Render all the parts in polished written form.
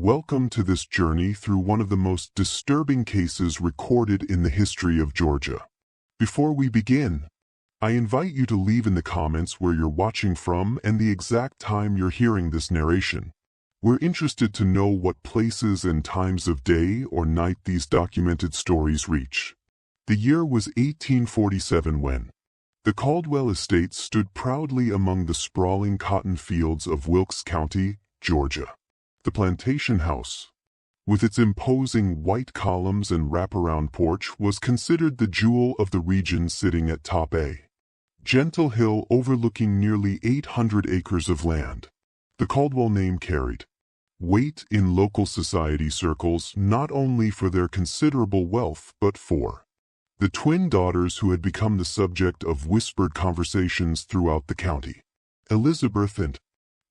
Welcome to this journey through one of the most disturbing cases recorded in the history of Georgia. Before we begin, I invite you to leave in the comments where you're watching from and the exact time you're hearing this narration. We're interested to know what places and times of day or night these documented stories reach. The year was 1847 when the Caldwell estate stood proudly among the sprawling cotton fields of Wilkes County, Georgia. The Plantation House, with its imposing white columns and wraparound porch, was considered the jewel of the region, sitting at top A gentle hill overlooking nearly 800 acres of land. The Caldwell name carried weight in local society circles, not only for their considerable wealth but for the twin daughters who had become the subject of whispered conversations throughout the county. Elizabeth and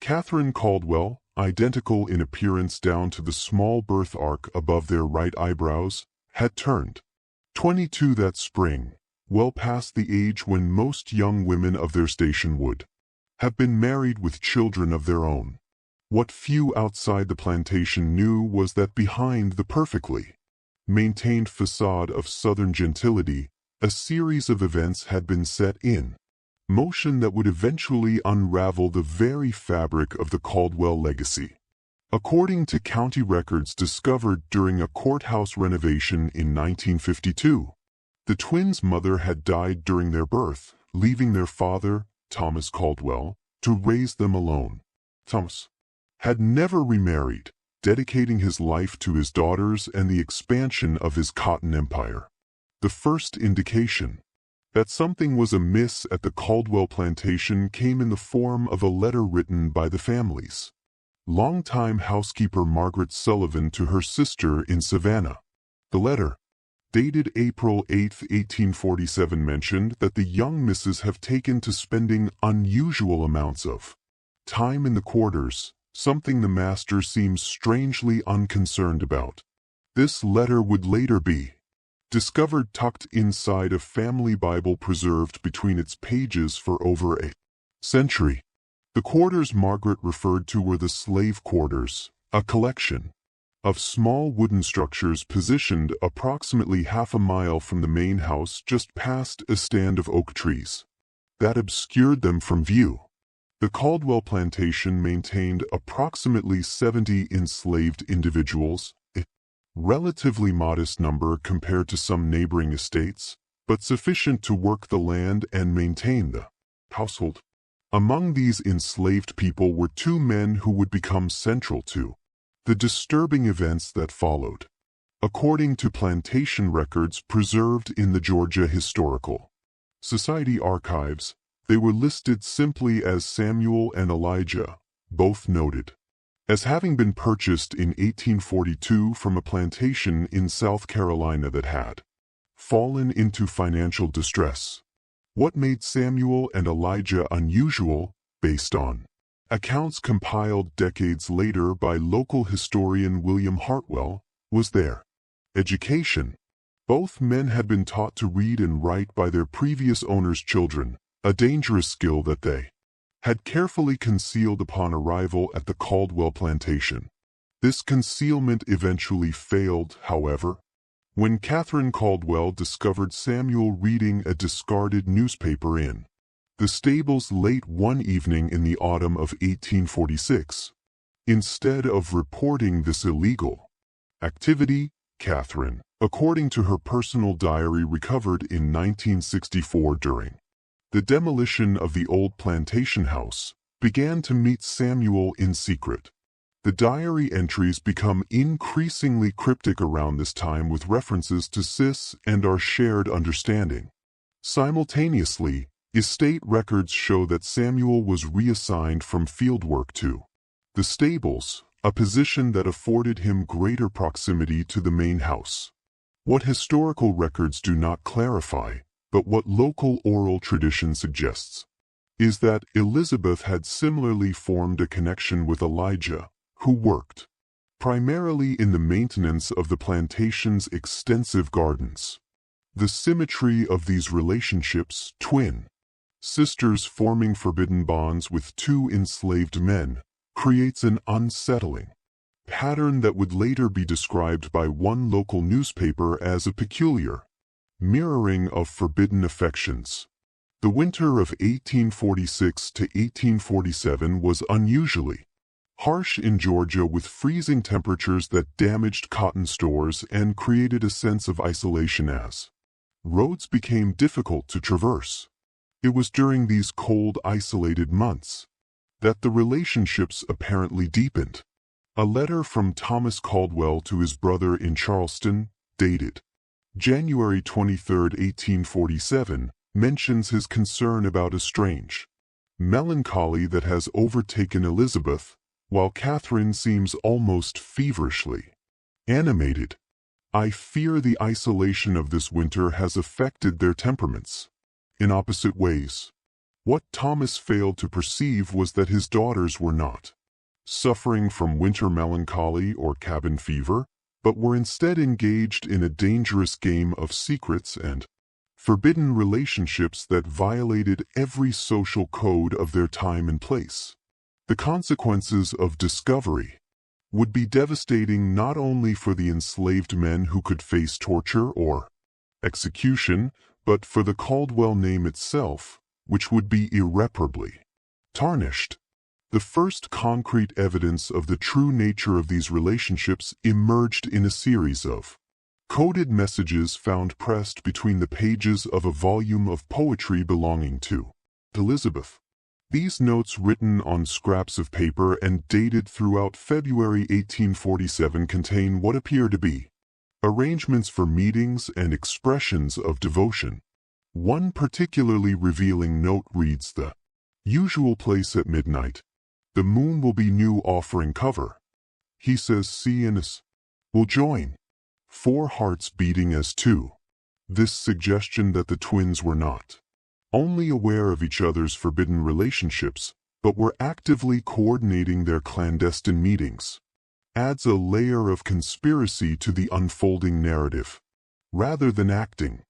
Catherine Caldwell, identical in appearance down to the small birthmark above their right eyebrows, had turned 22 that spring, well past the age when most young women of their station would have been married with children of their own. What few outside the plantation knew was that behind the perfectly maintained facade of Southern gentility, a series of events had been set in motion that would eventually unravel the very fabric of the Caldwell legacy. According to county records discovered during a courthouse renovation in 1952, the twins' mother had died during their birth, leaving their father, Thomas Caldwell, to raise them alone. Thomas had never remarried, dedicating his life to his daughters and the expansion of his cotton empire. The first indication that something was amiss at the Caldwell plantation came in the form of a letter written by the family's longtime housekeeper Margaret Sullivan to her sister in Savannah. The letter, dated April 8, 1847, mentioned that the young misses have taken to spending unusual amounts of time in the quarters, something the master seems strangely unconcerned about. This letter would later be discovered tucked inside a family Bible preserved between its pages for over a century. The quarters Margaret referred to were the slave quarters, a collection of small wooden structures positioned approximately half a mile from the main house, just past a stand of oak trees that obscured them from view. The Caldwell plantation maintained approximately 70 enslaved individuals, a relatively modest number compared to some neighboring estates, but sufficient to work the land and maintain the household. Among these enslaved people were two men who would become central to the disturbing events that followed. According to plantation records preserved in the Georgia Historical Society archives, they were listed simply as Samuel and Elijah, both noted as having been purchased in 1842 from a plantation in South Carolina that had fallen into financial distress. What made Samuel and Elijah unusual, based on accounts compiled decades later by local historian William Hartwell, was their education. Both men had been taught to read and write by their previous owners' children, a dangerous skill that they had carefully concealed upon arrival at the Caldwell plantation. This concealment eventually failed, however, when Catherine Caldwell discovered Samuel reading a discarded newspaper in the stables late one evening in the autumn of 1846. Instead of reporting this illegal activity, Catherine, according to her personal diary recovered in 1964 during the demolition of the old plantation house, began to meet Samuel in secret. The diary entries become increasingly cryptic around this time, with references to sis and our shared understanding. Simultaneously, estate records show that Samuel was reassigned from fieldwork to the stables, a position that afforded him greater proximity to the main house. What historical records do not clarify, but what local oral tradition suggests, is that Elizabeth had similarly formed a connection with Elijah, who worked primarily in the maintenance of the plantation's extensive gardens. The symmetry of these relationships, twin sisters forming forbidden bonds with two enslaved men, creates an unsettling pattern that would later be described by one local newspaper as a peculiar mirroring of forbidden affections. The winter of 1846 to 1847 was unusually harsh in Georgia, with freezing temperatures that damaged cotton stores and created a sense of isolation as roads became difficult to traverse. It was during these cold, isolated months that the relationships apparently deepened. A letter from Thomas Caldwell to his brother in Charleston, dated January 23, 1847, mentions his concern about a strange melancholy that has overtaken Elizabeth, while Catherine seems almost feverishly animated. I fear the isolation of this winter has affected their temperaments in opposite ways. What Thomas failed to perceive was that his daughters were not suffering from winter melancholy or cabin fever, but were instead engaged in a dangerous game of secrets and forbidden relationships that violated every social code of their time and place. The consequences of discovery would be devastating not only for the enslaved men who could face torture or execution, but for the Caldwell name itself, which would be irreparably tarnished. The first concrete evidence of the true nature of these relationships emerged in a series of coded messages found pressed between the pages of a volume of poetry belonging to Elizabeth. These notes, written on scraps of paper and dated throughout February 1847, contain what appear to be arrangements for meetings and expressions of devotion. One particularly revealing note reads, "The usual place at midnight. The moon will be new offering cover. He says C and S will join. 4 hearts beating as 2. This suggestion that the twins were not only aware of each other's forbidden relationships, but were actively coordinating their clandestine meetings, adds a layer of conspiracy to the unfolding narrative. Rather than acting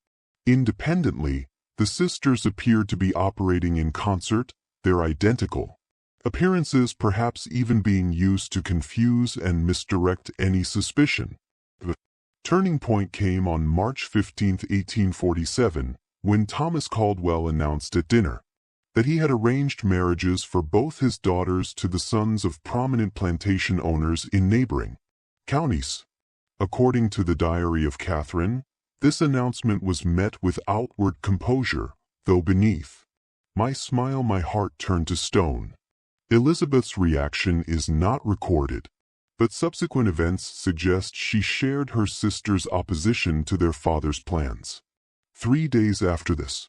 independently, the sisters appeared to be operating in concert, their identical appearances perhaps even being used to confuse and misdirect any suspicion. The turning point came on March 15, 1847, when Thomas Caldwell announced at dinner that he had arranged marriages for both his daughters to the sons of prominent plantation owners in neighboring counties. According to the diary of Catherine, this announcement was met with outward composure, though beneath my smile my heart turned to stone. Elizabeth's reaction is not recorded, but subsequent events suggest she shared her sister's opposition to their father's plans. 3 days after this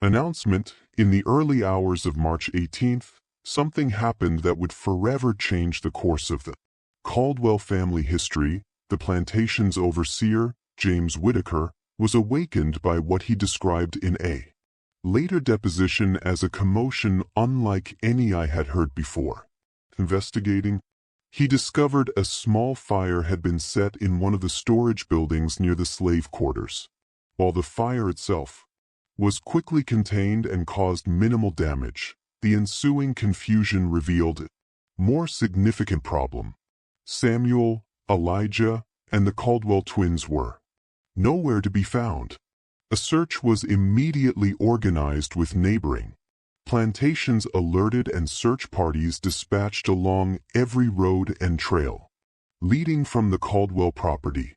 announcement, in the early hours of March 18th, something happened that would forever change the course of the Caldwell family history. The plantation's overseer, James Whittaker, was awakened by what he described in a later deposition as a commotion unlike any I had heard before. Investigating, he discovered a small fire had been set in one of the storage buildings near the slave quarters. While the fire itself was quickly contained and caused minimal damage, the ensuing confusion revealed a more significant problem. Samuel, Elijah, and the Caldwell twins were nowhere to be found. A search was immediately organized with neighboring plantations alerted and search parties dispatched along every road and trail leading from the Caldwell property.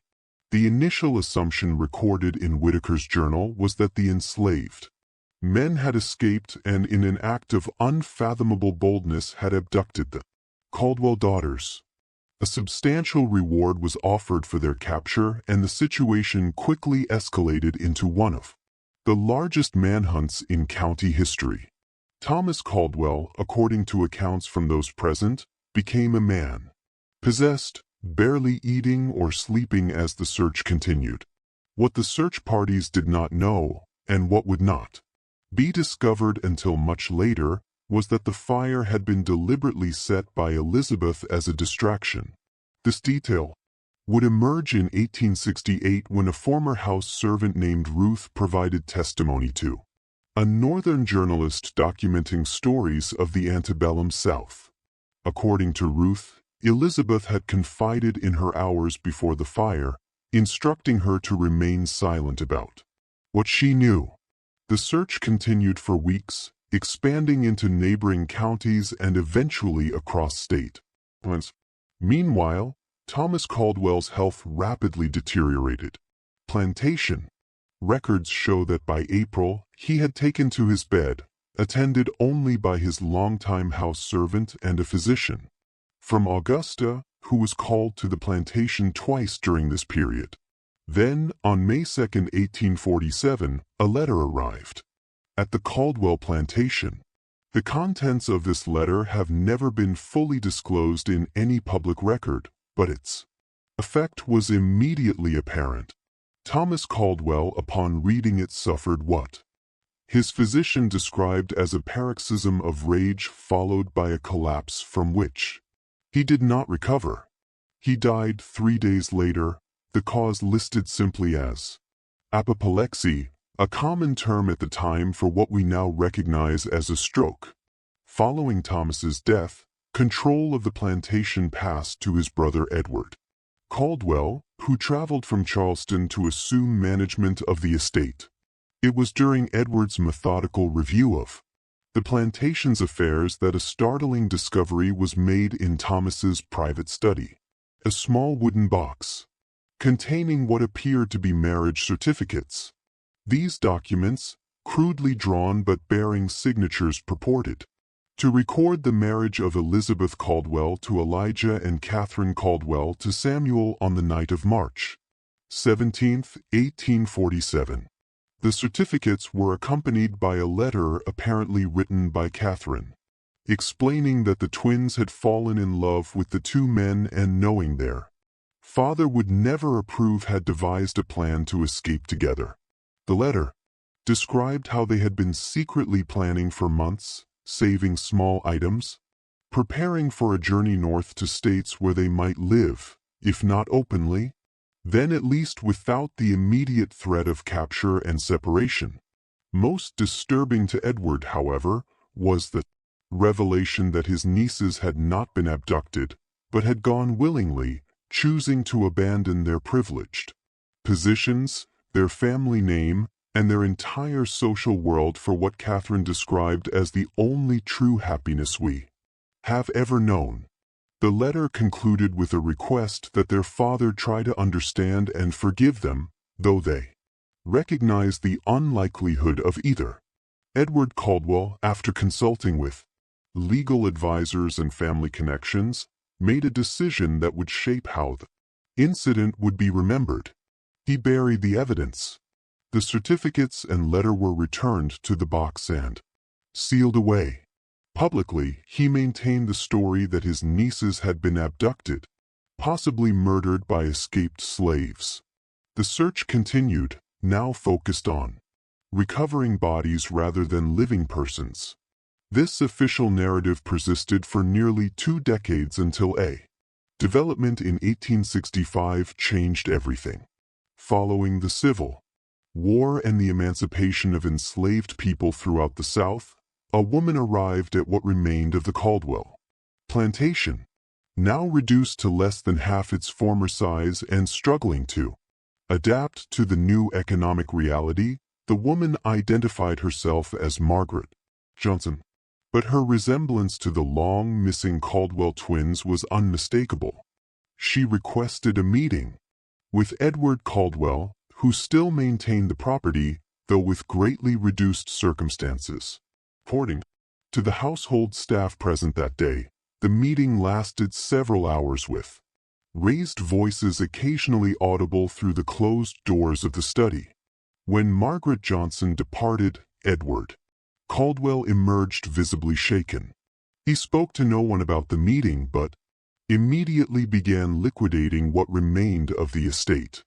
The initial assumption recorded in Whittaker's journal was that the enslaved men had escaped and, in an act of unfathomable boldness, had abducted the Caldwell daughters. A substantial reward was offered for their capture, and the situation quickly escalated into one of the largest manhunts in county history. Thomas Caldwell, according to accounts from those present, became a man possessed, barely eating or sleeping as the search continued. What the search parties did not know, and what would not be discovered until much later, was that the fire had been deliberately set by Elizabeth as a distraction. This detail would emerge in 1868 when a former house servant named Ruth provided testimony to a northern journalist documenting stories of the antebellum South. According to Ruth, Elizabeth had confided in her hours before the fire, instructing her to remain silent about what she knew. The search continued for weeks, expanding into neighboring counties and eventually across state lines. Meanwhile, Thomas Caldwell's health rapidly deteriorated. Plantation records show that by April, he had taken to his bed, attended only by his longtime house servant and a physician from Augusta, who was called to the plantation twice during this period. Then, on May 2, 1847, a letter arrived at the Caldwell plantation. The contents of this letter have never been fully disclosed in any public record, but its effect was immediately apparent. Thomas Caldwell, upon reading it, suffered what his physician described as a paroxysm of rage followed by a collapse from which he did not recover. He died 3 days later, the cause listed simply as apoplexy, a common term at the time for what we now recognize as a stroke. Following Thomas's death, control of the plantation passed to his brother Edward Caldwell, who traveled from Charleston to assume management of the estate. It was during Edward's methodical review of the plantation's affairs that a startling discovery was made in Thomas's private study. A small wooden box containing what appeared to be marriage certificates. These documents, crudely drawn but bearing signatures, purported to record the marriage of Elizabeth Caldwell to Elijah and Catherine Caldwell to Samuel on the night of March 17, 1847. The certificates were accompanied by a letter apparently written by Catherine, explaining that the twins had fallen in love with the two men and, knowing their father would never approve, had devised a plan to escape together. The letter described how they had been secretly planning for months, saving small items, preparing for a journey north to states where they might live, if not openly, then at least without the immediate threat of capture and separation. Most disturbing to Edward, however, was the revelation that his nieces had not been abducted, but had gone willingly, choosing to abandon their privileged positions, their family name, and their entire social world for what Catherine described as the only true happiness we have ever known. The letter concluded with a request that their father try to understand and forgive them, though they recognized the unlikelihood of either. Edward Caldwell, after consulting with legal advisors and family connections, made a decision that would shape how the incident would be remembered. He buried the evidence. The certificates and letter were returned to the box and sealed away. Publicly, he maintained the story that his nieces had been abducted, possibly murdered by escaped slaves. The search continued, now focused on recovering bodies rather than living persons. This official narrative persisted for nearly 2 decades until a development in 1865 changed everything. Following the Civil War and the emancipation of enslaved people throughout the South, a woman arrived at what remained of the Caldwell plantation, now reduced to less than half its former size and struggling to adapt to the new economic reality. The woman identified herself as Margaret Johnson, but her resemblance to the long-missing Caldwell twins was unmistakable. She requested a meeting with Edward Caldwell, who still maintained the property, though with greatly reduced circumstances. According to the household staff present that day, the meeting lasted several hours with raised voices occasionally audible through the closed doors of the study. When Margaret Johnson departed, Edward Caldwell emerged visibly shaken. He spoke to no one about the meeting but immediately began liquidating what remained of the estate.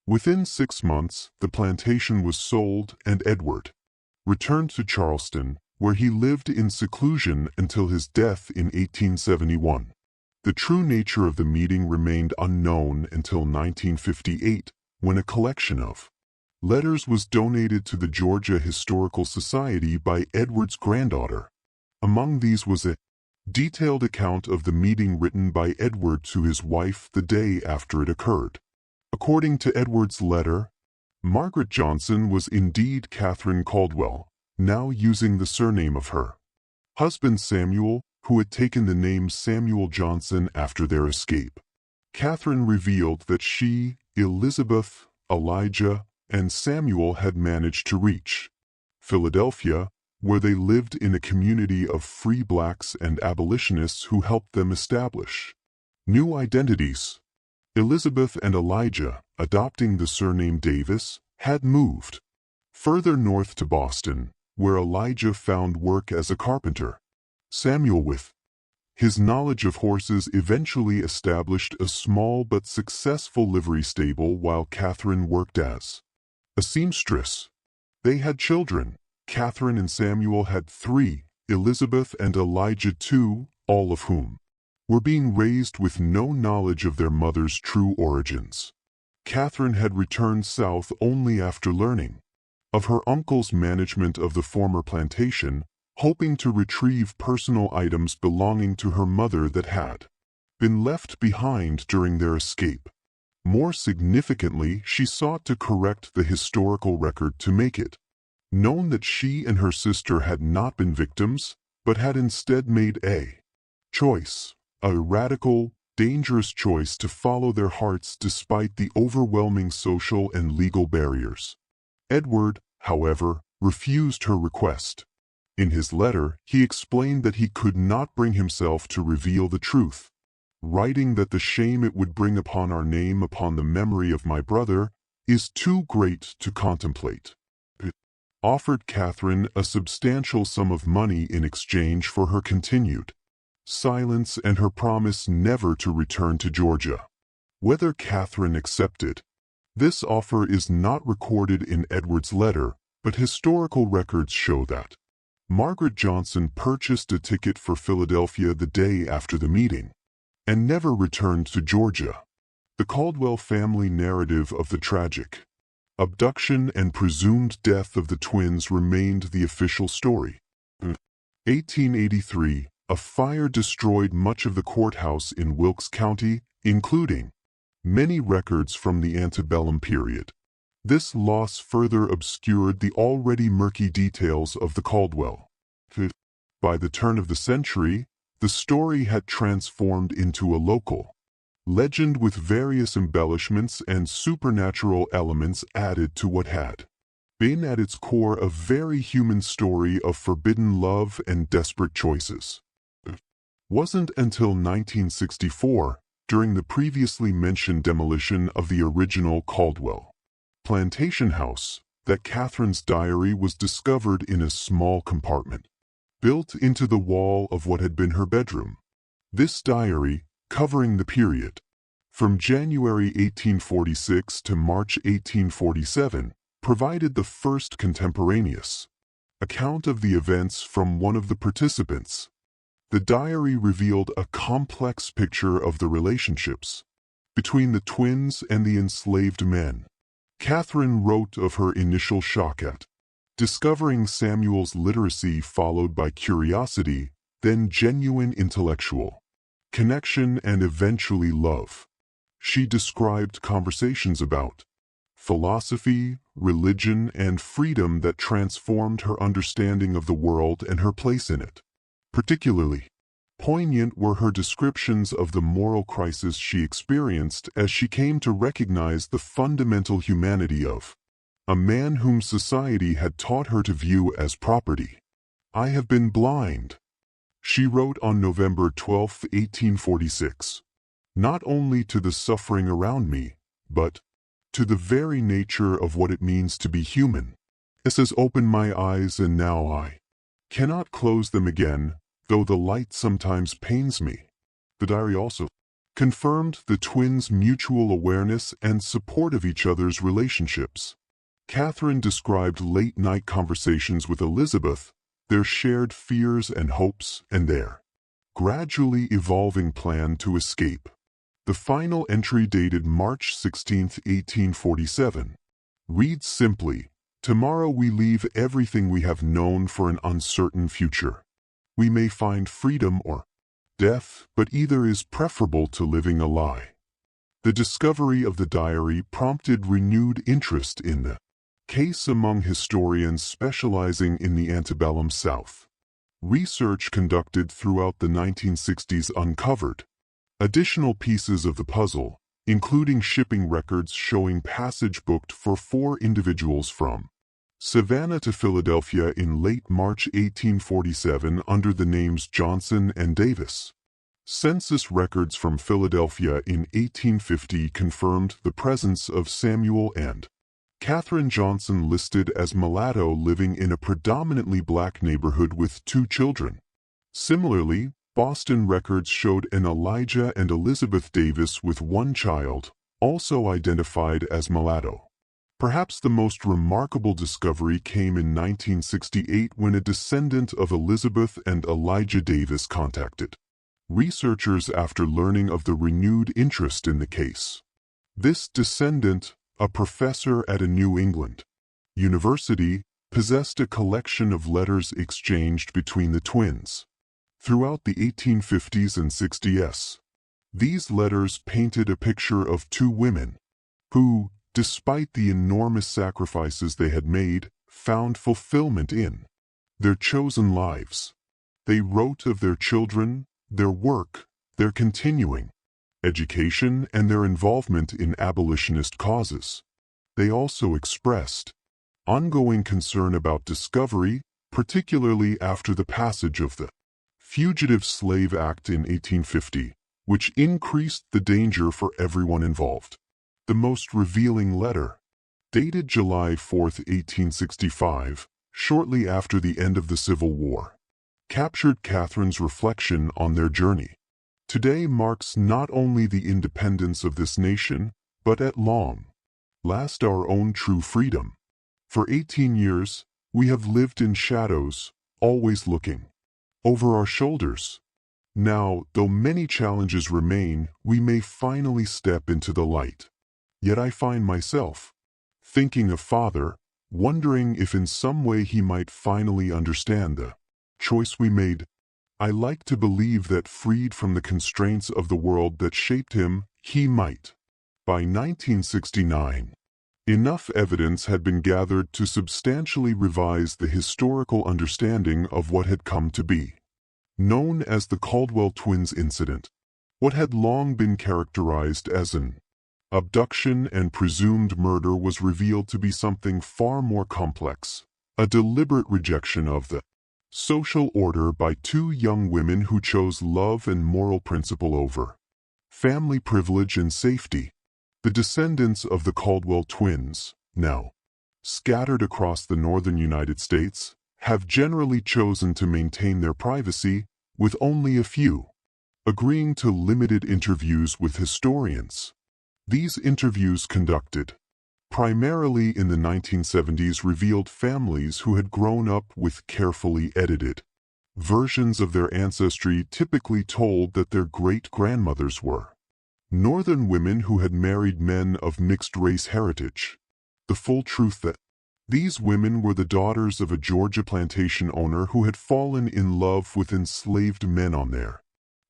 Within 6 months, the plantation was sold and Edward returned to Charleston, where he lived in seclusion until his death in 1871. The true nature of the meeting remained unknown until 1958, when a collection of letters was donated to the Georgia Historical Society by Edward's granddaughter. Among these was a Detailed account of the meeting written by Edward to his wife the day after it occurred. According to Edward's letter, Margaret Johnson was indeed Catherine Caldwell, now using the surname of her husband Samuel, who had taken the name Samuel Johnson after their escape. Catherine revealed that she, Elizabeth, Elijah, and Samuel had managed to reach Philadelphia, where they lived in a community of free blacks and abolitionists who helped them establish new identities. Elizabeth and Elijah, adopting the surname Davis, had moved further north to Boston, where Elijah found work as a carpenter. Samuel, with his knowledge of horses, eventually established a small but successful livery stable while Catherine worked as a seamstress. They had children. Catherine and Samuel had 3, Elizabeth and Elijah 2, all of whom were being raised with no knowledge of their mother's true origins. Catherine had returned south only after learning of her uncle's management of the former plantation, hoping to retrieve personal items belonging to her mother that had been left behind during their escape. More significantly, she sought to correct the historical record to make it known that she and her sister had not been victims, but had instead made a choice, a radical, dangerous choice to follow their hearts despite the overwhelming social and legal barriers. Edward, however, refused her request. In his letter, he explained that he could not bring himself to reveal the truth, writing that the shame it would bring upon our name, upon the memory of my brother, is too great to contemplate. It offered Catherine a substantial sum of money in exchange for her continued silence and her promise never to return to Georgia. Whether Catherine accepted this offer is not recorded in Edward's letter, but historical records show that Margaret Johnson purchased a ticket for Philadelphia the day after the meeting and never returned to Georgia. The Caldwell family narrative of the tragic abduction and presumed death of the twins remained the official story. In 1883, a fire destroyed much of the courthouse in Wilkes County, including many records from the antebellum period. This loss further obscured the already murky details of the Caldwell. By the turn of the century, the story had transformed into a local legend with various embellishments and supernatural elements added to what had been at its core a very human story of forbidden love and desperate choices. It wasn't until 1964, during the previously mentioned demolition of the original Caldwell Plantation house, that Catherine's diary was discovered in a small compartment built into the wall of what had been her bedroom. This diary, covering the period from January 1846 to March 1847, provided the first contemporaneous account of the events from one of the participants. The diary revealed a complex picture of the relationships between the twins and the enslaved men. Catherine wrote of her initial shock at discovering Samuel's literacy, followed by curiosity, then genuine intellectual connection, and eventually love. She described conversations about philosophy, religion, and freedom that transformed her understanding of the world and her place in it. Particularly poignant were her descriptions of the moral crisis she experienced as she came to recognize the fundamental humanity of a man whom society had taught her to view as property. "I have been blind," she wrote on November 12, 1846, "not only to the suffering around me, but to the very nature of what it means to be human. This has opened my eyes, and now I cannot close them again, though the light sometimes pains me." The diary also confirmed the twins' mutual awareness and support of each other's relationships. Catherine described late-night conversations with Elizabeth, their shared fears and hopes, and their gradually evolving plan to escape. The final entry, dated March 16, 1847, reads simply, "Tomorrow we leave everything we have known for an uncertain future. We may find freedom or death, but either is preferable to living a lie. The discovery of the diary prompted renewed interest in the case among historians specializing in the antebellum South. Research conducted throughout the 1960s uncovered additional pieces of the puzzle, including shipping records showing passage booked for 4 individuals from Savannah to Philadelphia in late March 1847 under the names Johnson and Davis. Census records from Philadelphia in 1850 confirmed the presence of Samuel and Catherine Johnson listed as mulatto living in a predominantly black neighborhood with 2 children. Similarly, Boston records showed an Elijah and Elizabeth Davis with 1 child, also identified as mulatto. Perhaps the most remarkable discovery came in 1968 when a descendant of Elizabeth and Elijah Davis contacted researchers after learning of the renewed interest in the case. This descendant, a professor at a New England university, possessed a collection of letters exchanged between the twins throughout the 1850s and 60s. These letters painted a picture of 2 women who, despite the enormous sacrifices they had made, found fulfillment in their chosen lives. They wrote of their children, their work, their continuing education, and their involvement in abolitionist causes. They also expressed ongoing concern about discovery, particularly after the passage of the Fugitive Slave Act in 1850, which increased the danger for everyone involved. The most revealing letter, dated July 4, 1865, shortly after the end of the Civil War, captured Catherine's reflection on their journey. Today marks not only the independence of this nation, but at long last our own true freedom. For 18 years, we have lived in shadows, always looking over our shoulders. Now, though many challenges remain, we may finally step into the light. Yet I find myself thinking of Father, wondering if in some way he might finally understand the choice we made. I like to believe that freed from the constraints of the world that shaped him, he might. By 1969, enough evidence had been gathered to substantially revise the historical understanding of what had come to be known as the Caldwell twins incident. What had long been characterized as an abduction and presumed murder was revealed to be something far more complex, a deliberate rejection of the social order by 2 young women who chose love and moral principle over family privilege and safety. The descendants of the Caldwell twins, now scattered across the northern United States, have generally chosen to maintain their privacy, with only a few agreeing to limited interviews with historians. These interviews, conducted primarily in the 1970s, revealed families who had grown up with carefully edited versions of their ancestry, typically told that their great-grandmothers were Northern women who had married men of mixed-race heritage. The full truth that these women were the daughters of a Georgia plantation owner who had fallen in love with enslaved men on their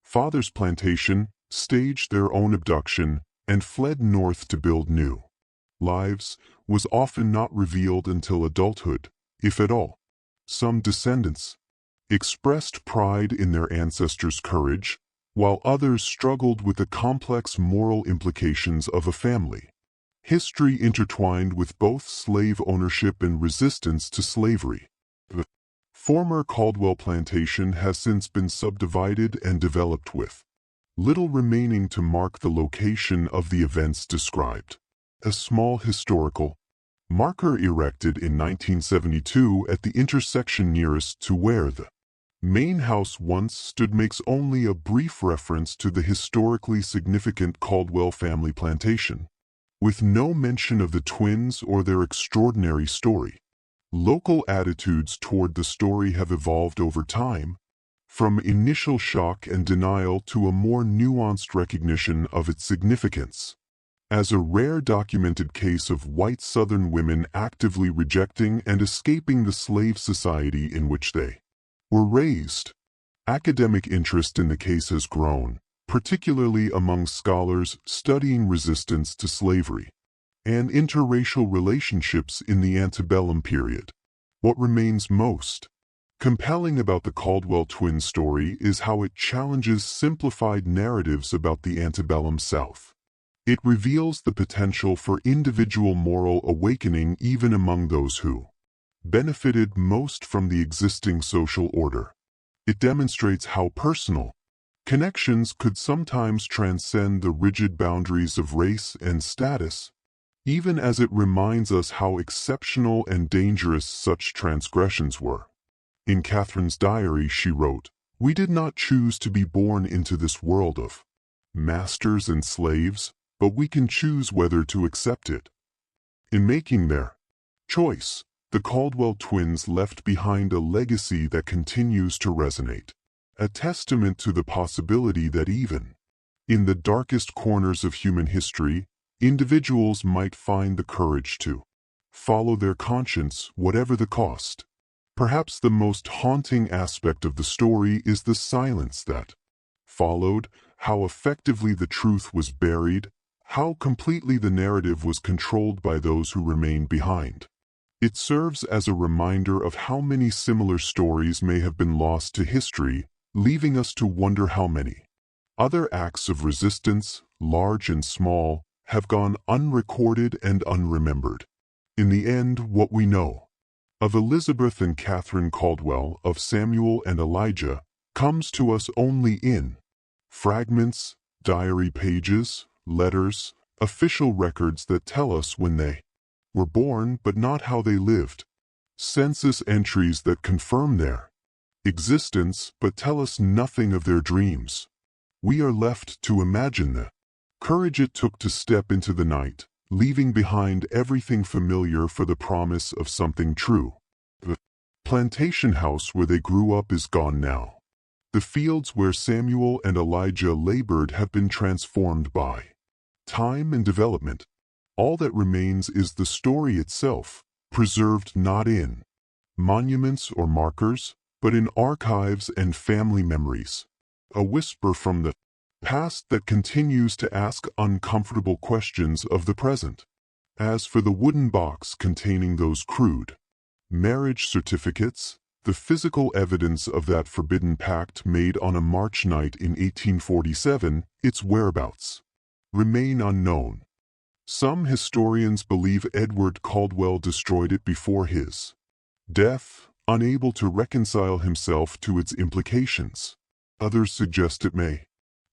father's plantation, staged their own abduction, and fled north to build new lives, was often not revealed until adulthood, if at all. Some descendants expressed pride in their ancestors' courage, while others struggled with the complex moral implications of a family history intertwined with both slave ownership and resistance to slavery. The former Caldwell plantation has since been subdivided and developed, with little remaining to mark the location of the events described. A small historical marker erected in 1972 at the intersection nearest to where the main house once stood makes only a brief reference to the historically significant Caldwell family plantation, with no mention of the twins or their extraordinary story. Local attitudes toward the story have evolved over time, from initial shock and denial to a more nuanced recognition of its significance as a rare documented case of white Southern women actively rejecting and escaping the slave society in which they were raised. Academic interest in the case has grown, particularly among scholars studying resistance to slavery and interracial relationships in the antebellum period. What remains most compelling about the Caldwell twins story is how it challenges simplified narratives about the antebellum South. It reveals the potential for individual moral awakening even among those who benefited most from the existing social order. It demonstrates how personal connections could sometimes transcend the rigid boundaries of race and status, even as it reminds us how exceptional and dangerous such transgressions were. In Catherine's diary she wrote, "We did not choose to be born into this world of masters and slaves, but we can choose whether to accept it." In making their choice, the Caldwell twins left behind a legacy that continues to resonate, a testament to the possibility that even in the darkest corners of human history, individuals might find the courage to follow their conscience, whatever the cost. Perhaps the most haunting aspect of the story is the silence that followed, how effectively the truth was buried, how completely the narrative was controlled by those who remained behind. It serves as a reminder of how many similar stories may have been lost to history, leaving us to wonder how many other acts of resistance, large and small, have gone unrecorded and unremembered. In the end, what we know of Elizabeth and Catherine Caldwell, of Samuel and Elijah, comes to us only in fragments, diary pages, letters, official records that tell us when they were born but not how they lived, census entries that confirm their existence but tell us nothing of their dreams. We are left to imagine the courage it took to step into the night, leaving behind everything familiar for the promise of something true. The plantation house where they grew up is gone now. The fields where Samuel and Elijah labored have been transformed by time and development. All that remains is the story itself, preserved not in monuments or markers, but in archives and family memories. A whisper from the past that continues to ask uncomfortable questions of the present. As for the wooden box containing those crude marriage certificates, the physical evidence of that forbidden pact made on a March night in 1847, its whereabouts remain unknown. Some historians believe Edward Caldwell destroyed it before his death, unable to reconcile himself to its implications. Others suggest it may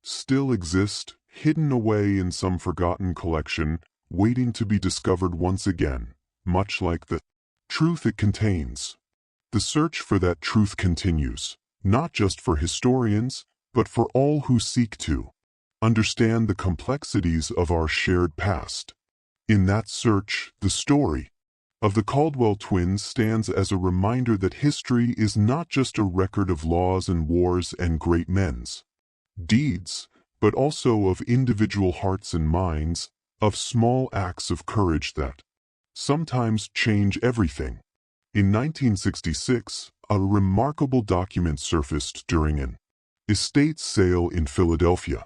still exist, hidden away in some forgotten collection, waiting to be discovered once again, much like the truth it contains. The search for that truth continues, not just for historians, but for all who seek to understand the complexities of our shared past. In that search, the story of the Caldwell twins stands as a reminder that history is not just a record of laws and wars and great men's deeds, but also of individual hearts and minds, of small acts of courage that sometimes change everything. In 1966, a remarkable document surfaced during an estate sale in Philadelphia.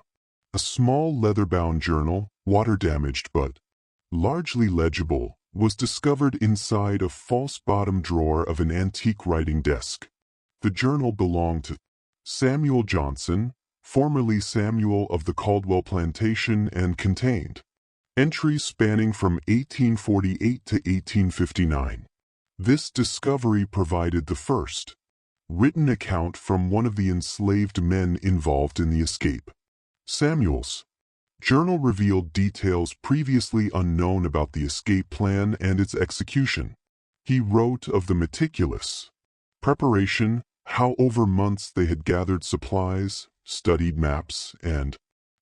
A small leather-bound journal, water-damaged but largely legible, was discovered inside a false bottom drawer of an antique writing desk. The journal belonged to Samuel Johnson, formerly Samuel of the Caldwell Plantation, and contained entries spanning from 1848 to 1859. This discovery provided the first written account from one of the enslaved men involved in the escape. Samuel's journal revealed details previously unknown about the escape plan and its execution. He wrote of the meticulous preparation, how over months they had gathered supplies, studied maps, and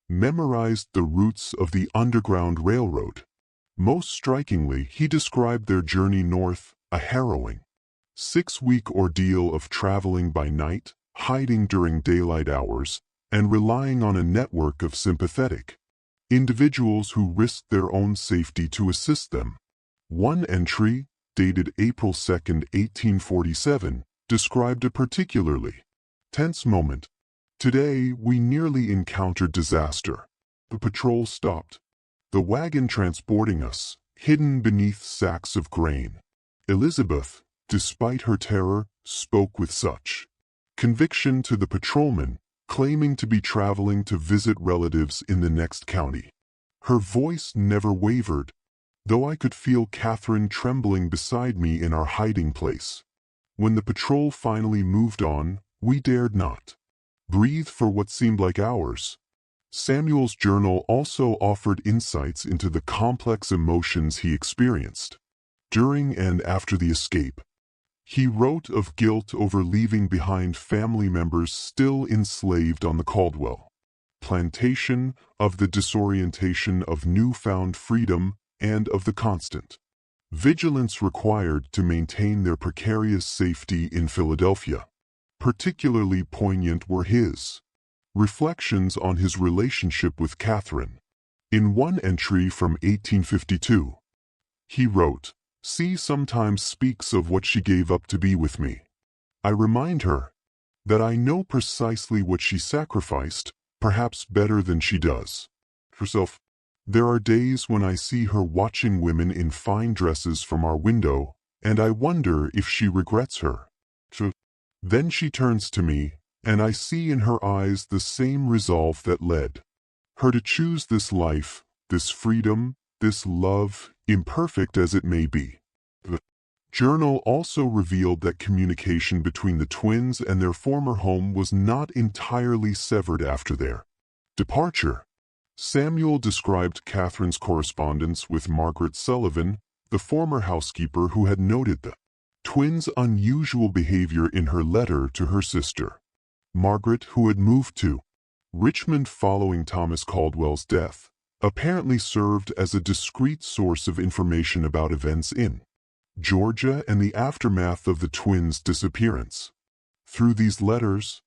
memorized the routes of the Underground Railroad. Most strikingly, he described their journey north, a harrowing 6-week ordeal of traveling by night, hiding during daylight hours, and relying on a network of sympathetic individuals who risked their own safety to assist them. One entry, dated April 2, 1847, described a particularly Tense moment. Today, we nearly encountered disaster. The patrol stopped. The wagon transporting us, hidden beneath sacks of grain. Elizabeth, despite her terror, spoke with such conviction to the patrolman, claiming to be traveling to visit relatives in the next county. Her voice never wavered, though I could feel Catherine trembling beside me in our hiding place. When the patrol finally moved on, we dared not breathe for what seemed like hours. Samuel's journal also offered insights into the complex emotions he experienced during and after the escape. He wrote of guilt over leaving behind family members still enslaved on the Caldwell Plantation, of the disorientation of newfound freedom, and of the constant vigilance required to maintain their precarious safety in Philadelphia. Particularly poignant were his reflections on his relationship with Catherine. In one entry from 1852, he wrote, "She sometimes speaks of what she gave up to be with me. I remind her that I know precisely what she sacrificed, perhaps better than she does herself. There are days when I see her watching women in fine dresses from our window, and I wonder if she regrets her. Then she turns to me, and I see in her eyes the same resolve that led her to choose this life, this freedom, this love, imperfect as it may be." The journal also revealed that communication between the twins and their former home was not entirely severed after their departure. Samuel described Catherine's correspondence with Margaret Sullivan, the former housekeeper who had noted the twins' unusual behavior in her letter to her sister. Margaret, who had moved to Richmond following Thomas Caldwell's death, apparently served as a discreet source of information about events in Georgia and the aftermath of the twins' disappearance. Through these letters,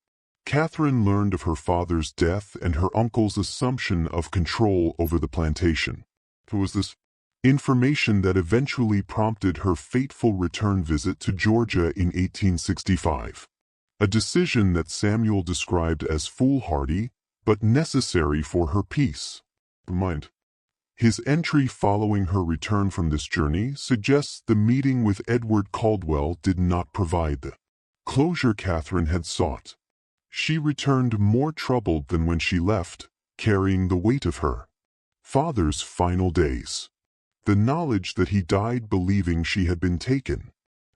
Catherine learned of her father's death and her uncle's assumption of control over the plantation. It was this information that eventually prompted her fateful return visit to Georgia in 1865, a decision that Samuel described as foolhardy but necessary for her peace of mind. His entry following her return from this journey suggests the meeting with Edward Caldwell did not provide the closure Catherine had sought. She returned more troubled than when she left, carrying the weight of her father's final days. The knowledge that he died believing she had been taken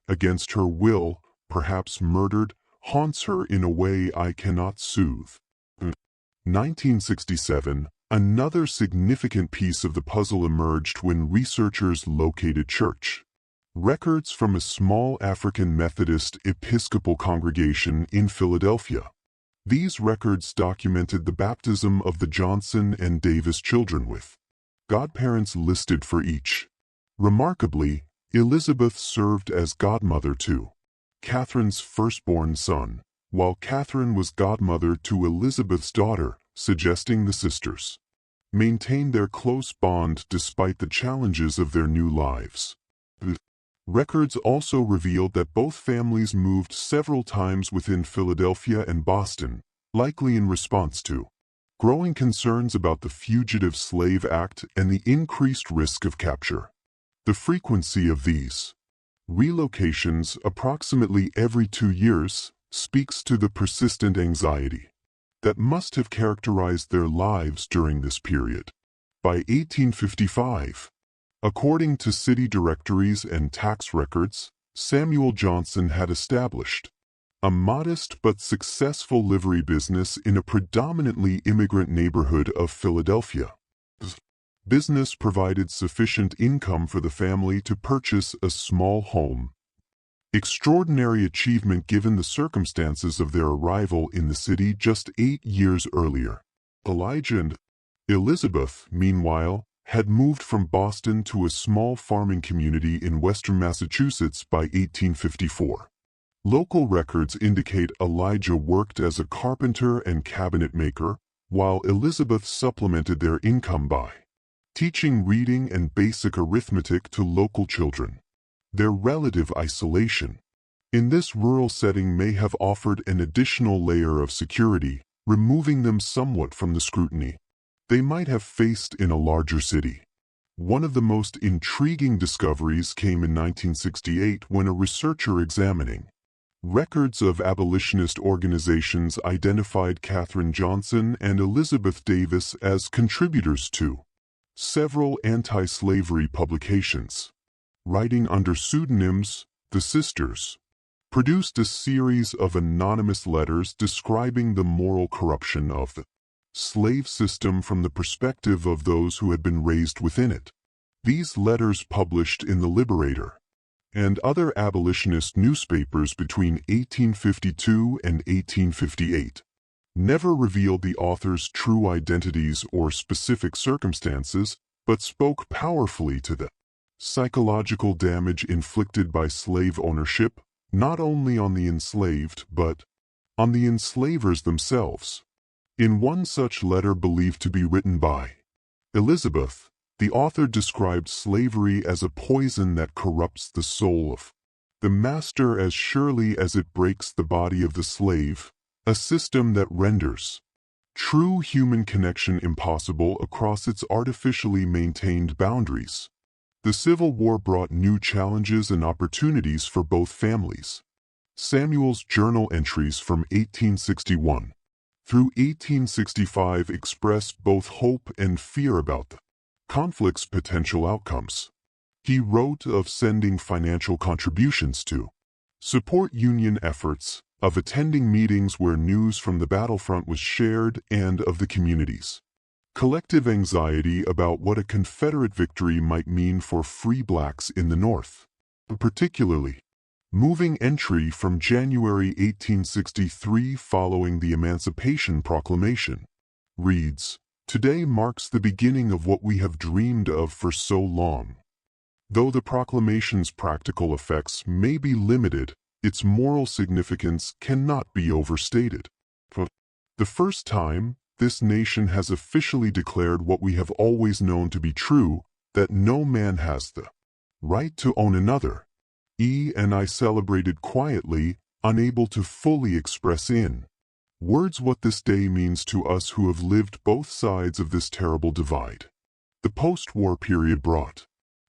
against her will, perhaps murdered, haunts her in a way I cannot soothe. 1967, another significant piece of the puzzle emerged when researchers located church records from a small African Methodist Episcopal congregation in Philadelphia. These records documented the baptism of the Johnson and Davis children with godparents listed for each. Remarkably, Elizabeth served as godmother to Catherine's firstborn son, while Catherine was godmother to Elizabeth's daughter, suggesting the sisters maintained their close bond despite the challenges of their new lives. The records also revealed that both families moved several times within Philadelphia and Boston, likely in response to growing concerns about the Fugitive Slave Act and the increased risk of capture. The frequency of these relocations, approximately every 2 years, speaks to the persistent anxiety that must have characterized their lives during this period. By 1855, according to city directories and tax records, Samuel Johnson had established a modest but successful livery business in a predominantly immigrant neighborhood of Philadelphia. The business provided sufficient income for the family to purchase a small home. Extraordinary achievement given the circumstances of their arrival in the city just 8 years earlier. Elijah and Elizabeth, meanwhile, had moved from Boston to a small farming community in western Massachusetts by 1854. Local records indicate Elijah worked as a carpenter and cabinet maker, while Elizabeth supplemented their income by teaching reading and basic arithmetic to local children. Their relative isolation in this rural setting may have offered an additional layer of security, removing them somewhat from the scrutiny they might have faced in a larger city. One of the most intriguing discoveries came in 1968 when a researcher examining records of abolitionist organizations identified Katherine Johnson and Elizabeth Davis as contributors to several anti-slavery publications. Writing under pseudonyms, the sisters produced a series of anonymous letters describing the moral corruption of the slave system from the perspective of those who had been raised within it. These letters, published in The Liberator and other abolitionist newspapers between 1852 and 1858, never revealed the authors' true identities or specific circumstances, but spoke powerfully to the psychological damage inflicted by slave ownership, not only on the enslaved but on the enslavers themselves. In one such letter, believed to be written by Elizabeth, the author described slavery as a poison that corrupts the soul of the master as surely as it breaks the body of the slave, a system that renders true human connection impossible across its artificially maintained boundaries. The Civil War brought new challenges and opportunities for both families. Samuel's journal entries from 1861 through 1865 expressed both hope and fear about the conflict's potential outcomes. He wrote of sending financial contributions to support Union efforts, of attending meetings where news from the battlefront was shared, and of the community's collective anxiety about what a Confederate victory might mean for free blacks in the North. Particularly, moving entry from January 1863 following the Emancipation Proclamation reads, "Today marks the beginning of what we have dreamed of for so long. Though the proclamation's practical effects may be limited, its moral significance cannot be overstated. For the first time, this nation has officially declared what we have always known to be true, that no man has the right to own another. And I celebrated quietly, unable to fully express in words what this day means to us who have lived both sides of this terrible divide." The post-war period brought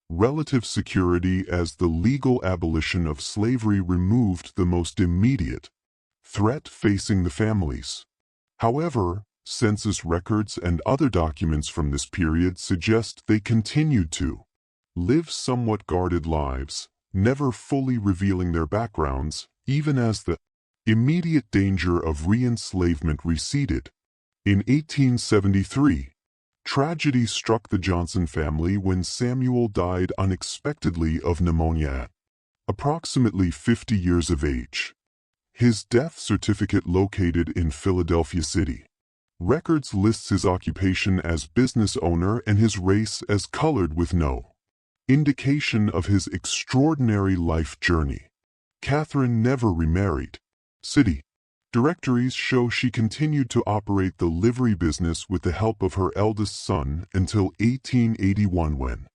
relative security as the legal abolition of slavery removed the most immediate threat facing the families. However, census records and other documents from this period suggest they continued to live somewhat guarded lives, never fully revealing their backgrounds, even as the immediate danger of re-enslavement receded. In 1873, tragedy struck the Johnson family when Samuel died unexpectedly of pneumonia at approximately 50 years of age. His death certificate, located in Philadelphia City records, lists his occupation as business owner and his race as colored, with no indication of his extraordinary life journey. Katherine never remarried. City directories show she continued to operate the livery business with the help of her eldest son until 1881, when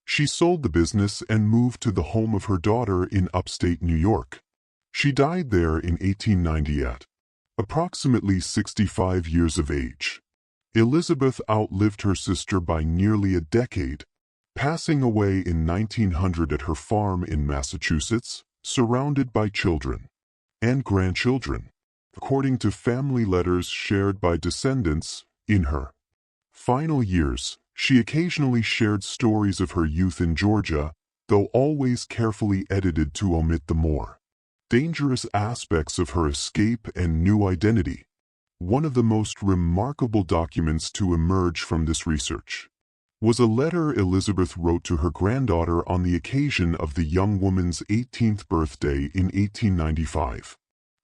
she sold the business and moved to the home of her daughter in upstate New York. She died there in 1890 at approximately 65 years of age. Elizabeth outlived her sister by nearly a decade, passing away in 1900 at her farm in Massachusetts, surrounded by children and grandchildren. According to family letters shared by descendants, in her final years, she occasionally shared stories of her youth in Georgia, though always carefully edited to omit the more dangerous aspects of her escape and new identity. One of the most remarkable documents to emerge from this research was a letter Elizabeth wrote to her granddaughter on the occasion of the young woman's 18th birthday in 1895.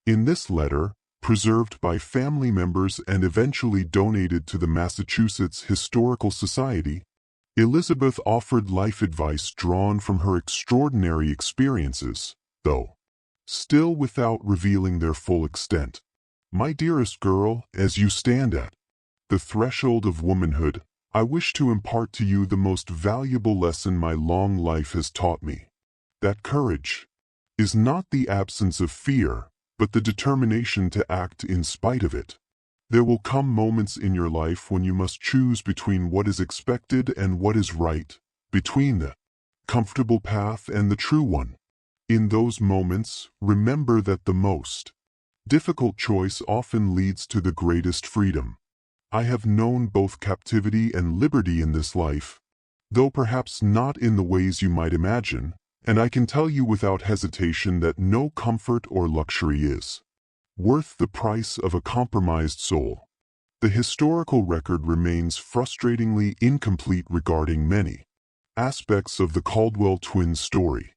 In this letter, preserved by family members and eventually donated to the Massachusetts Historical Society, Elizabeth offered life advice drawn from her extraordinary experiences, though still without revealing their full extent. "My dearest girl, as you stand at the threshold of womanhood, I wish to impart to you the most valuable lesson my long life has taught me: that courage is not the absence of fear, but the determination to act in spite of it. There will come moments in your life when you must choose between what is expected and what is right, between the comfortable path and the true one. In those moments, remember that the most difficult choice often leads to the greatest freedom. I have known both captivity and liberty in this life, though perhaps not in the ways you might imagine, and I can tell you without hesitation that no comfort or luxury is worth the price of a compromised soul. The historical record remains frustratingly incomplete regarding many aspects of the Caldwell twins' story.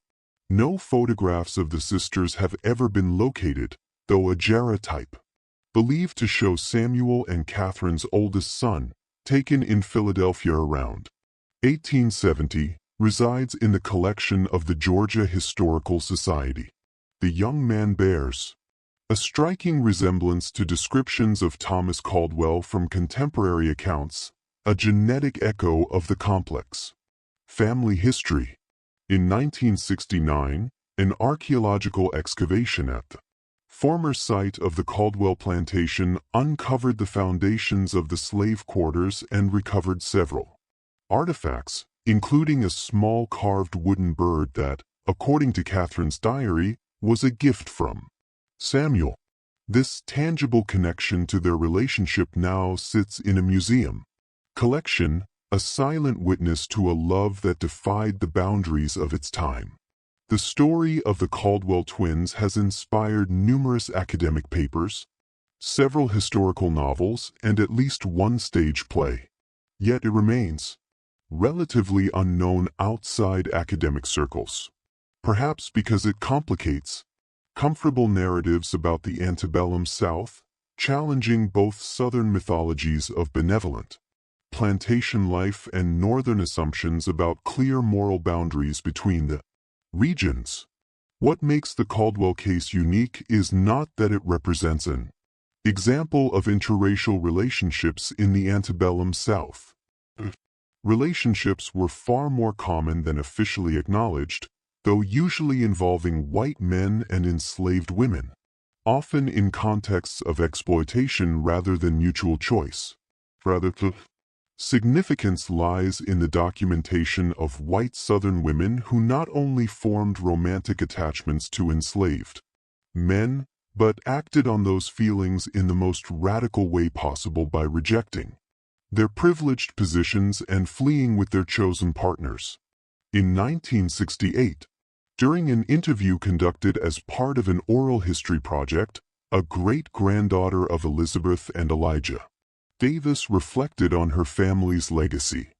No photographs of the sisters have ever been located, though a daguerreotype, believed to show Samuel and Catherine's oldest son, taken in Philadelphia around 1870, resides in the collection of the Georgia Historical Society. The young man bears a striking resemblance to descriptions of Thomas Caldwell from contemporary accounts, a genetic echo of the complex family history. In 1969, an archaeological excavation at the former site of the Caldwell Plantation uncovered the foundations of the slave quarters and recovered several artifacts, including a small carved wooden bird that, according to Catherine's diary, was a gift from Samuel. This tangible connection to their relationship now sits in a museum collection, a silent witness to a love that defied the boundaries of its time. The story of the Caldwell twins has inspired numerous academic papers, several historical novels, and at least one stage play. Yet it remains relatively unknown outside academic circles, perhaps because it complicates comfortable narratives about the antebellum South, challenging both Southern mythologies of benevolent plantation life and Northern assumptions about clear moral boundaries between the regions. What makes the Caldwell case unique is not that it represents an example of interracial relationships in the antebellum South. Relationships were far more common than officially acknowledged, though usually involving white men and enslaved women, often in contexts of exploitation rather than mutual choice. Significance lies in the documentation of white Southern women who not only formed romantic attachments to enslaved men, but acted on those feelings in the most radical way possible by rejecting their privileged positions and fleeing with their chosen partners. In 1968, during an interview conducted as part of an oral history project, a great-granddaughter of Elizabeth and Elijah Davis reflected on her family's legacy.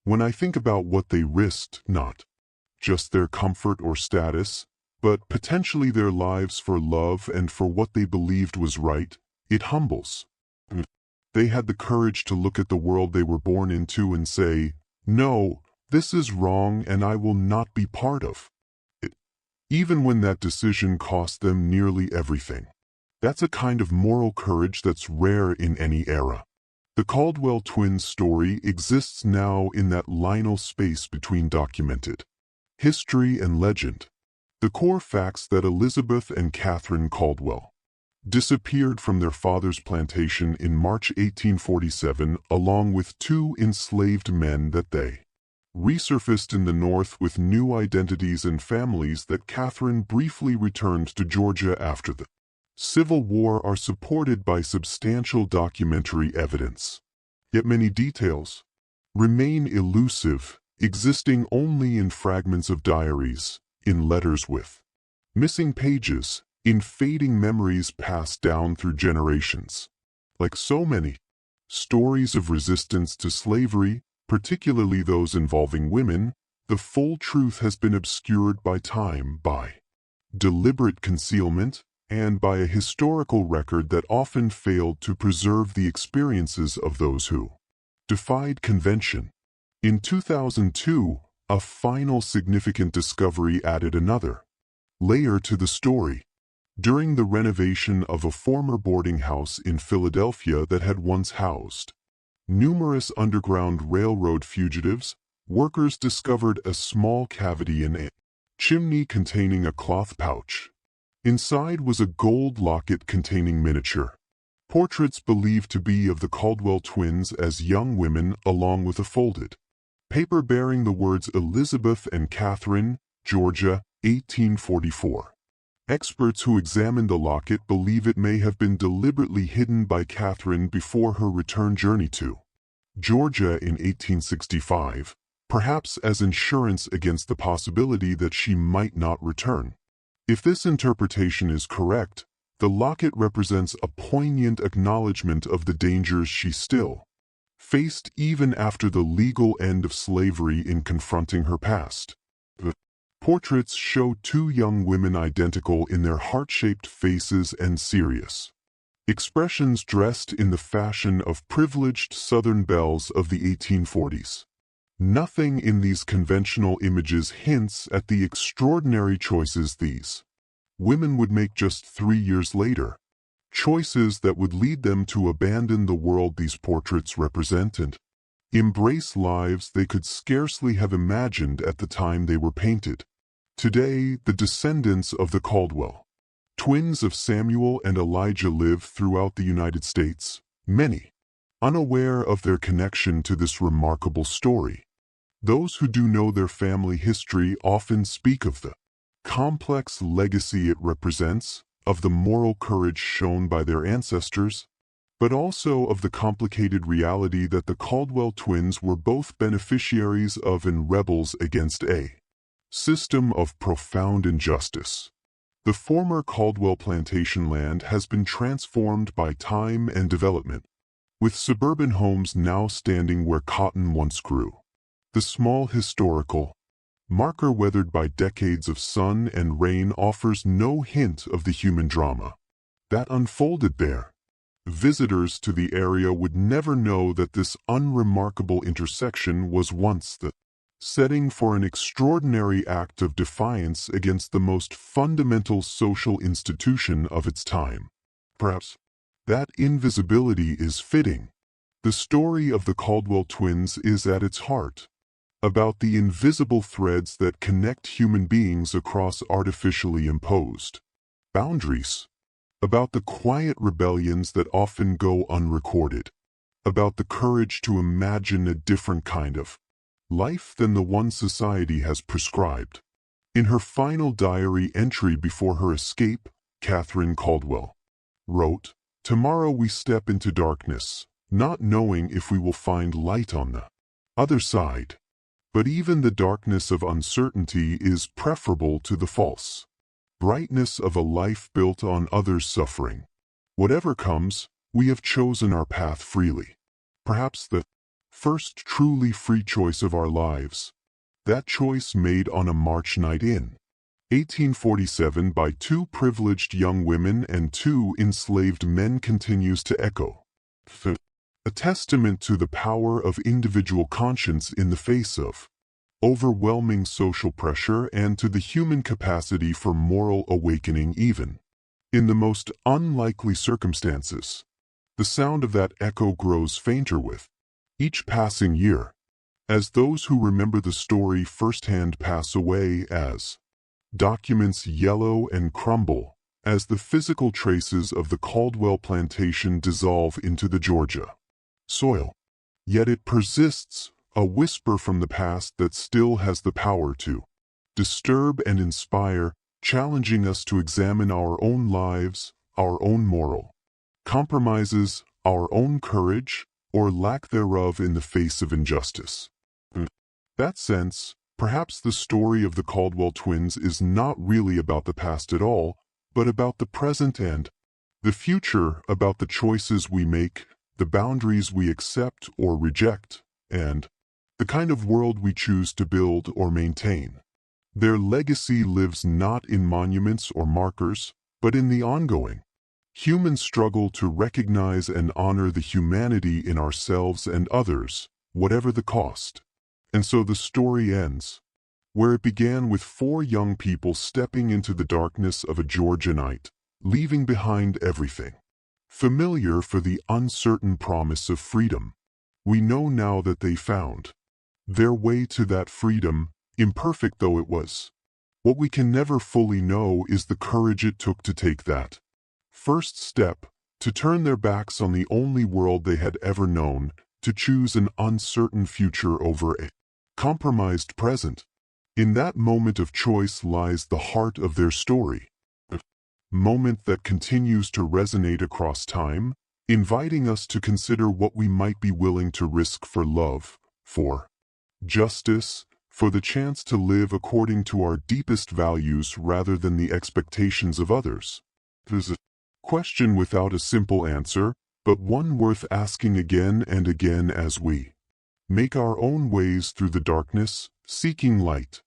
When I think about what they risked, not just their comfort or status, but potentially their lives for love and for what they believed was right, it humbles. They had the courage to look at the world they were born into and say, "No, this is wrong and I will not be part of it," even when that decision cost them nearly everything. That's a kind of moral courage that's rare in any era. The Caldwell twins' story exists now in that liminal space between documented history and legend. The core facts that Elizabeth and Catherine Caldwell disappeared from their father's plantation in March 1847, along with two enslaved men that they resurfaced in the North with new identities and families that Catherine briefly returned to Georgia after the Civil War, are supported by substantial documentary evidence. Yet many details remain elusive, existing only in fragments of diaries, in letters with missing pages, in fading memories passed down through generations. Like so many stories of resistance to slavery, particularly those involving women, the full truth has been obscured by time, by deliberate concealment, and by a historical record that often failed to preserve the experiences of those who defied convention. In 2002, a final significant discovery added another layer to the story. During the renovation of a former boarding house in Philadelphia that had once housed numerous Underground Railroad fugitives, workers discovered a small cavity in a chimney containing a cloth pouch. Inside was a gold locket containing miniature portraits believed to be of the Caldwell twins as young women, along with a folded paper bearing the words Elizabeth and Catherine, Georgia, 1844. Experts who examined the locket believe it may have been deliberately hidden by Catherine before her return journey to Georgia in 1865, perhaps as insurance against the possibility that she might not return. If this interpretation is correct, the locket represents a poignant acknowledgement of the dangers she still faced even after the legal end of slavery in confronting her past. The portraits show two young women identical in their heart-shaped faces and serious expressions, dressed in the fashion of privileged Southern belles of the 1840s. Nothing in these conventional images hints at the extraordinary choices these women would make just 3 years later, choices that would lead them to abandon the world these portraits represent and embrace lives they could scarcely have imagined at the time they were painted. Today, the descendants of the Caldwell twins of Samuel and Elijah live throughout the United States, many unaware of their connection to this remarkable story. Those who do know their family history often speak of the complex legacy it represents, of the moral courage shown by their ancestors, but also of the complicated reality that the Caldwell twins were both beneficiaries of and rebels against a system of profound injustice. The former Caldwell plantation land has been transformed by time and development, with suburban homes now standing where cotton once grew. The small historical marker, weathered by decades of sun and rain, offers no hint of the human drama that unfolded there. Visitors to the area would never know that this unremarkable intersection was once the setting for an extraordinary act of defiance against the most fundamental social institution of its time. Perhaps that invisibility is fitting. The story of the Caldwell twins is at its heart about the invisible threads that connect human beings across artificially imposed boundaries, about the quiet rebellions that often go unrecorded, about the courage to imagine a different kind of life than the one society has prescribed. In her final diary entry before her escape, Catherine Caldwell wrote, "Tomorrow we step into darkness, not knowing if we will find light on the other side. But even the darkness of uncertainty is preferable to the false brightness of a life built on others' suffering. Whatever comes, we have chosen our path freely. Perhaps the first truly free choice of our lives. That choice made on a March night in 1847 by two privileged young women and two enslaved men continues to echo. A testament to the power of individual conscience in the face of overwhelming social pressure, and to the human capacity for moral awakening even in the most unlikely circumstances. The sound of that echo grows fainter with each passing year, as those who remember the story firsthand pass away, as documents yellow and crumble, as the physical traces of the Caldwell plantation dissolve into the Georgia soil. Yet it persists, a whisper from the past that still has the power to disturb and inspire, challenging us to examine our own lives, our own moral compromises, our own courage, or lack thereof in the face of injustice. In that sense, perhaps the story of the Caldwell twins is not really about the past at all, but about the present and the future, about the choices we make, the boundaries we accept or reject, and the kind of world we choose to build or maintain. Their legacy lives not in monuments or markers, but in the ongoing human struggle to recognize and honor the humanity in ourselves and others, whatever the cost. And so the story ends, where it began, with four young people stepping into the darkness of a Georgia night, leaving behind everything familiar for the uncertain promise of freedom. We know now that they found their way to that freedom, imperfect though it was. What we can never fully know is the courage it took to take that first step, to turn their backs on the only world they had ever known, to choose an uncertain future over a compromised present. In that moment of choice lies the heart of their story, a moment that continues to resonate across time, inviting us to consider what we might be willing to risk for love, for justice, for the chance to live according to our deepest values rather than the expectations of others. There's a question without a simple answer, but one worth asking again and again as we make our own ways through the darkness, seeking light.